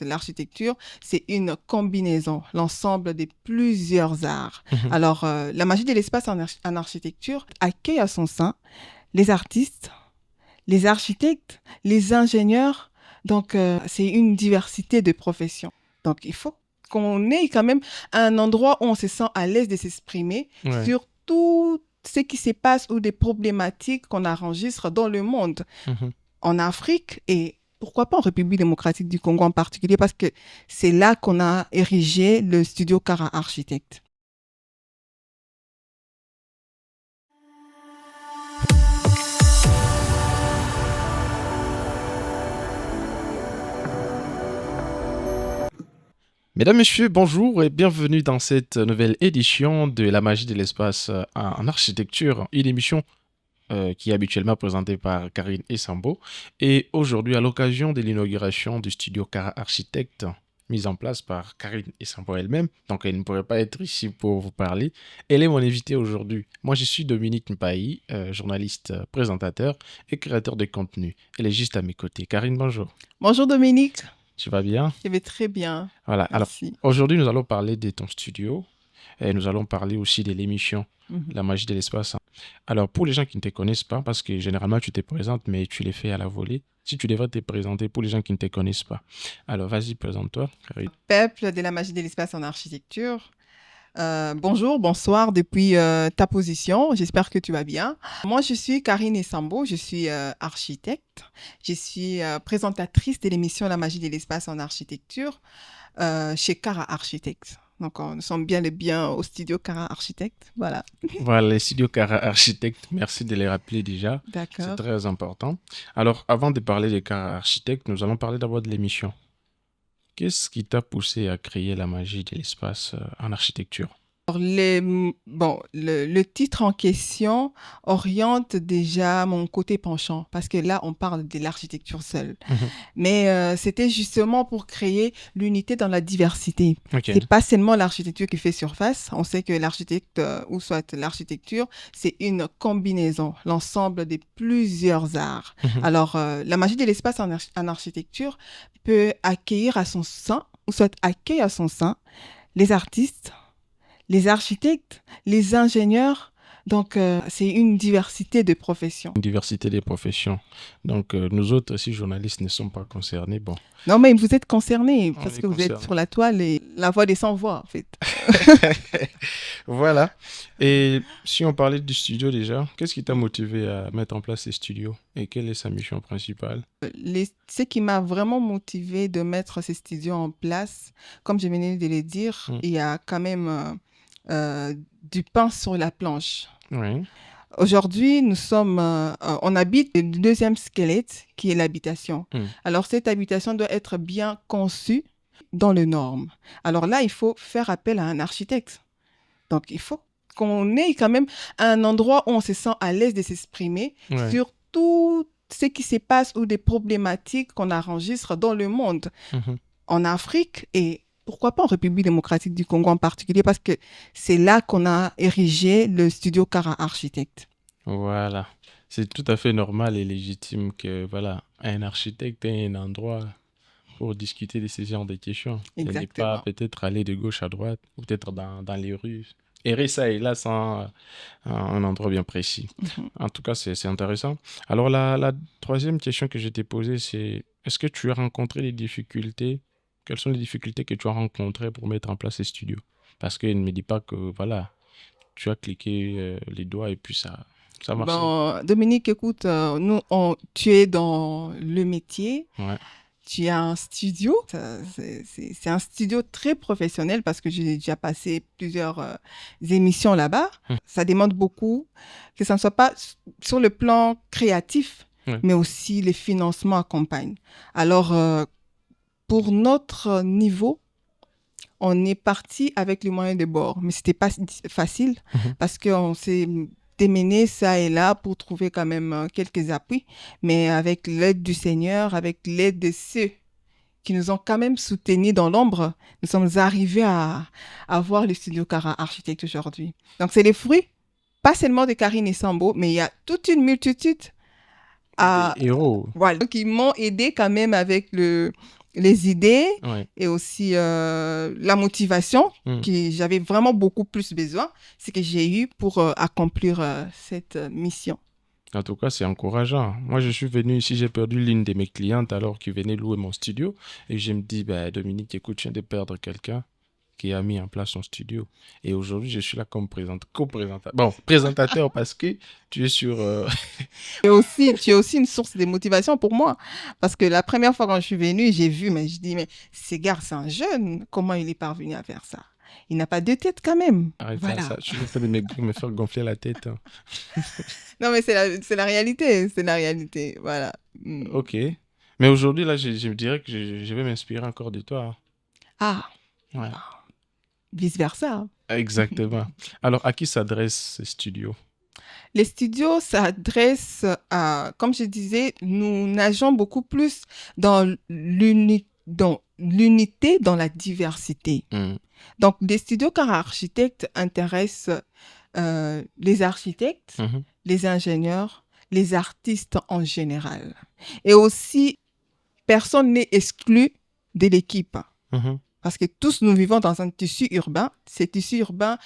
L'architecture, c'est une combinaison, l'ensemble de plusieurs arts. Mhm. Alors, la magie de l'espace en architecture accueille à son sein les artistes, les architectes, les ingénieurs. Donc, c'est une diversité de professions. Donc, il faut qu'on ait quand même un endroit où on se sent à l'aise de s'exprimer Ouais. sur tout ce qui se passe ou des problématiques qu'on enregistre dans le monde, Mhm. en Afrique et pourquoi pas en République démocratique du Congo en particulier, parce que c'est là qu'on a érigé le studio Cara Architecte. Mesdames, Messieurs, bonjour et bienvenue dans cette nouvelle édition de La magie de l'espace en architecture, une émission qui est habituellement présentée par Karine Essambo. Et aujourd'hui, à l'occasion de l'inauguration du studio Cara Architecte, mise en place par Karine Essambo elle-même, donc elle ne pourrait pas être ici pour vous parler, elle est mon invitée aujourd'hui. Moi, je suis Dominique Mpayi, journaliste, présentateur et créateur de contenu. Elle est juste à mes côtés. Karine, bonjour. Bonjour Dominique, Tu vas bien? je vais très bien, Voilà. Alors, merci. aujourd'hui, nous allons parler de ton studio et nous allons parler aussi de l'émission Mhm. La magie de l'espace. Alors, pour les gens qui ne te connaissent pas, parce que généralement tu te présentes, mais tu les fais à la volée, si tu devrais te présenter pour les gens qui ne te connaissent pas. Alors, vas-y, présente-toi. Karine. Peuple de la magie de l'espace en architecture. Bonjour, bonsoir depuis ta position. J'espère que tu vas bien. Moi, je suis Karine Essambo, je suis architecte. Je suis présentatrice de l'émission La magie de l'espace en architecture chez Cara Architecte. Donc, nous sommes bien au studio Cara Architecte. Voilà, Voilà, les studios Cara Architecte, merci de les rappeler déjà. C'est d'accord. très important. Alors, avant de parler de Cara Architecte, nous allons parler d'abord de l'émission. Qu'est-ce qui t'a poussé à créer la magie de l'espace en architecture? Alors, le titre en question oriente déjà mon côté penchant, parce que là, on parle de l'architecture seule. Mhm. Mais c'était justement pour créer l'unité dans la diversité. Ok. C'est pas seulement l'architecture qui fait surface. On sait que l'architecte, ou soit l'architecture, c'est une combinaison, l'ensemble de plusieurs arts. Mhm. Alors, la magie de l'espace en architecture peut accueillir à son sein, ou soit accueille à son sein, les artistes, les architectes, les ingénieurs. Donc, c'est une diversité de professions. Une diversité des professions. Donc, nous autres, si journalistes, ne sommes pas concernés. Bon, Non, mais vous êtes concernés on parce est que vous êtes concernés. sur la toile et la voix des sans-voix, en fait. Voilà. Et si on parlait du studio déjà, qu'est-ce qui t'a motivé à mettre en place ces studios et quelle est sa mission principale? Ce qui m'a vraiment motivé de mettre ces studios en place, comme je venais de le dire, Mm. il y a quand même du pain sur la planche. Oui. Aujourd'hui, on habite le deuxième squelette qui est l'habitation. Mm. Alors, cette habitation doit être bien conçue dans les normes. Alors là, il faut faire appel à un architecte. Donc, il faut qu'on ait quand même un endroit où on se sent à l'aise de s'exprimer Ouais. sur tout ce qui se passe ou des problématiques qu'on enregistre dans le monde, Mhm. en Afrique et pourquoi pas en République démocratique du Congo en particulier, parce que c'est là qu'on a érigé le studio Cara Architecte. Voilà. C'est tout à fait normal et légitime que, voilà, un architecte ait un endroit pour discuter de ces genres de questions. Et n'est pas Exactement. peut-être aller de gauche à droite ou peut-être dans les rues. Errer ça et là sans un endroit bien précis. Mhm. En tout cas, c'est intéressant. Alors, la troisième question que je t'ai posée, c'est est-ce que tu as rencontré des difficultés? Quelles sont les difficultés que tu as rencontrées pour mettre en place ces studios? Parce qu'il ne me dit pas que, voilà, tu as cliqué les doigts et puis ça a marché. Bon, Dominique, écoute, tu es dans le métier. Ouais. Tu as un studio, c'est un studio très professionnel parce que j'ai déjà passé plusieurs émissions là-bas. Hum. Ça demande beaucoup, que ça ne soit pas sur le plan créatif, Ouais. mais aussi les financements accompagnent. Alors, pour notre niveau, on est parti avec les moyens de bord, mais c'était pas facile Mhm. parce qu'on s'est démené ça et là pour trouver quand même quelques appuis, mais avec l'aide du Seigneur, avec l'aide de ceux qui nous ont quand même soutenus dans l'ombre, nous sommes arrivés à voir le studio Cara Architecte aujourd'hui. Donc, c'est les fruits, pas seulement de Karine et Sambo, mais il y a toute une multitude Des héros. voilà, qui m'ont aidé quand même avec les idées Ouais. et aussi la motivation Mm. que j'avais vraiment beaucoup plus besoin, c'est que j'ai eu pour accomplir cette mission. En tout cas, c'est encourageant. Moi, je suis venu ici, j'ai perdu l'une de mes clientes alors qu'il venait louer mon studio. Et je me dis, ben, Dominique, écoute, je viens de perdre quelqu'un qui a mis en place son studio. Et aujourd'hui, je suis là comme co-présentateur. Bon, présentateur parce que tu es sur... Et aussi, tu es aussi une source de motivation pour moi. Parce que la première fois quand je suis venue, j'ai vu, mais je dis, mais ces gars, c'est un jeune, comment il est parvenu à faire ça? Il n'a pas de tête quand même. Arrête pas Voilà. ça, je suis en train de me faire gonfler la tête, hein. Non, mais c'est la réalité, c'est la réalité. Voilà. Ok. Mais aujourd'hui, là, je me dirais que je vais m'inspirer encore de toi, Ah, hein. Ouais. vice-versa. Exactement. Alors, à qui s'adresse ce studio? Les studios s'adressent à, comme je disais, nous nageons beaucoup plus dans l'unité, dans la diversité. Mm. Donc, les studios car architectes intéressent les architectes, Mhm. les ingénieurs, les artistes en général. Et aussi, personne n'est exclu de l'équipe. Mhm. Parce que tous nous vivons dans un tissu urbain. Ces tissus urbains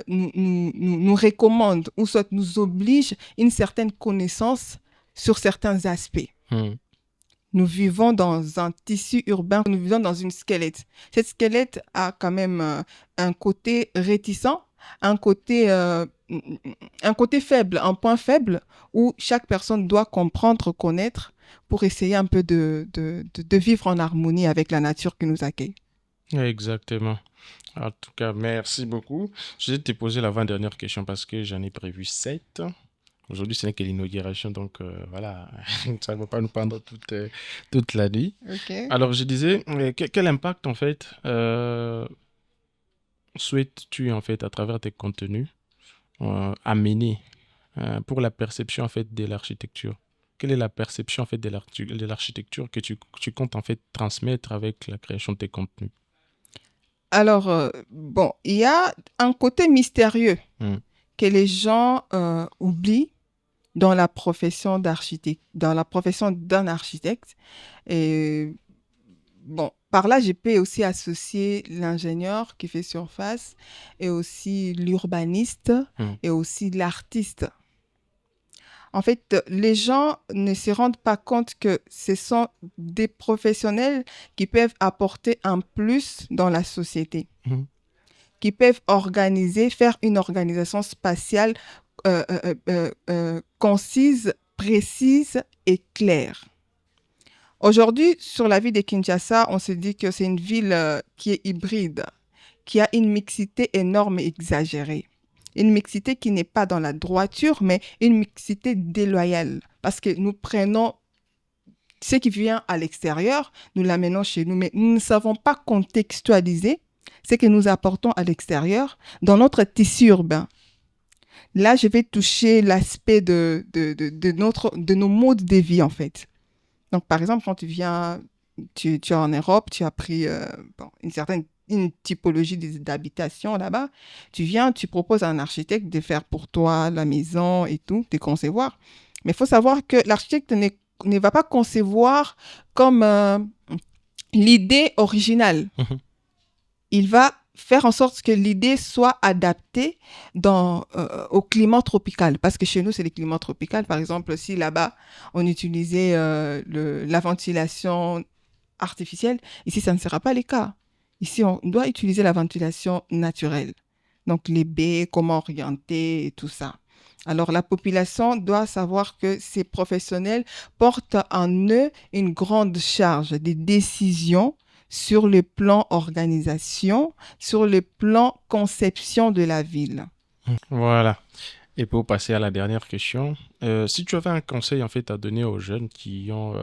nous recommandent ou soit nous obligent une certaine connaissance sur certains aspects. Mm. Nous vivons dans un tissu urbain, nous vivons dans une squelette. Cette squelette a quand même un côté réticent, un côté faible, un point faible où chaque personne doit comprendre, connaître pour essayer un peu de vivre en harmonie avec la nature qui nous accueille. Exactement. En tout cas, merci beaucoup. Je vais te poser l'avant-dernière question parce que j'en ai prévu 7. Aujourd'hui, ce n'est que l'inauguration, donc voilà, ça ne va pas nous prendre toute la nuit. Ok. Alors, je disais, quel impact, en fait, souhaites-tu, en fait, à travers tes contenus, amener pour la perception, en fait, de l'architecture? Quelle est la perception, en fait, de l'architecture que tu comptes, en fait, transmettre avec la création de tes contenus? Alors, bon, il y a un côté mystérieux Mm. que les gens oublient dans la profession d'architecte, dans la profession d'un architecte. Et bon, par là, je peux aussi associer l'ingénieur qui fait surface et aussi l'urbaniste Mm. et aussi l'artiste. En fait, les gens ne se rendent pas compte que ce sont des professionnels qui peuvent apporter un plus dans la société, Mhm. qui peuvent organiser, faire une organisation spatiale concise, précise et claire. Aujourd'hui, sur la ville de Kinshasa, on se dit que c'est une ville qui est hybride, qui a une mixité énorme et exagérée. Une mixité qui n'est pas dans la droiture, mais une mixité déloyale. Parce que nous prenons ce qui vient à l'extérieur, nous l'amenons chez nous, mais nous ne savons pas contextualiser ce que nous apportons à l'extérieur dans notre tissu urbain. Là, je vais toucher l'aspect de nos modes de vie, en fait. Donc, par exemple, quand tu viens, tu es en Europe, tu as pris une typologie d'habitation là-bas. Tu viens, tu proposes à un architecte de faire pour toi la maison et tout, de concevoir. Mais il faut savoir que l'architecte ne va pas concevoir comme l'idée originale. Mhm. Il va faire en sorte que l'idée soit adaptée au climat tropical. Parce que chez nous, c'est le climat tropical. Par exemple, si là-bas, on utilisait la ventilation artificielle, ici, ça ne sera pas le cas. Ici, on doit utiliser la ventilation naturelle. Donc, les baies, comment orienter et tout ça. Alors, la population doit savoir que ces professionnels portent en eux une grande charge des décisions sur le plan organisation, sur le plan conception de la ville. Voilà. Et pour passer à la dernière question, si tu avais un conseil en fait à donner aux jeunes qui ont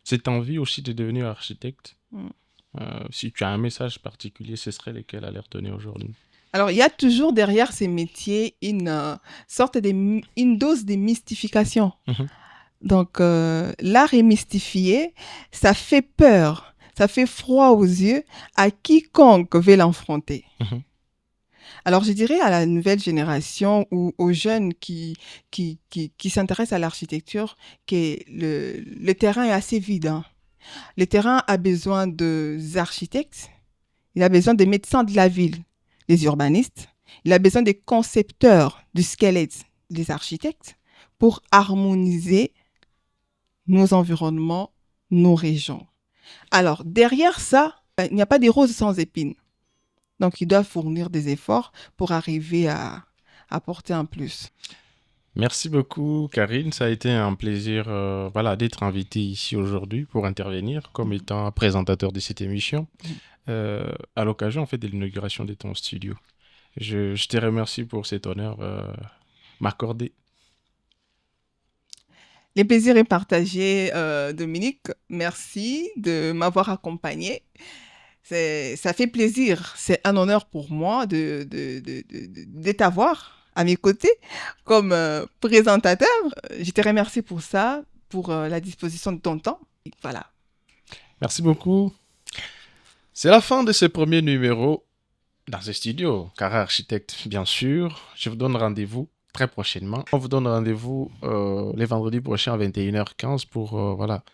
cette envie aussi de devenir architecte, si tu as un message particulier, ce serait lequel à leur donner aujourd'hui? Alors, il y a toujours derrière ces métiers une une dose de mystification. Mhm. Donc, l'art est mystifié, ça fait peur, ça fait froid aux yeux à quiconque veut l'enfronter. Mhm. Alors, je dirais à la nouvelle génération ou aux jeunes qui s'intéressent à l'architecture que le terrain est assez vide, hein. Le terrain a besoin d'architectes, il a besoin des médecins de la ville, les urbanistes, il a besoin des concepteurs du squelette, les architectes, pour harmoniser nos environnements, nos régions. Alors, derrière ça, il n'y a pas des roses sans épines. Donc, ils doivent fournir des efforts pour arriver à apporter un plus. Merci beaucoup, Karine. Ça a été un plaisir voilà, d'être invité ici aujourd'hui pour intervenir comme étant présentateur de cette émission à l'occasion en fait, de l'inauguration de ton studio. Je te remercie pour cet honneur m'accordé. Le plaisir est partagé, Dominique. Merci de m'avoir accompagné. Ça fait plaisir. C'est un honneur pour moi de t'avoir à mes côtés comme présentateur. Je te remercie pour ça, pour la disposition de ton temps. Voilà. Merci beaucoup. C'est la fin de ce premier numéro dans ce studio, Cara Architecte, bien sûr. Je vous donne rendez-vous très prochainement. On vous donne rendez-vous les vendredis prochains à 21h15 pour voilà,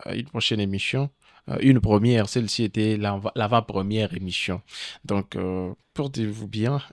une prochaine émission. Une première, celle-ci était l'avant-première émission. Donc, portez-vous bien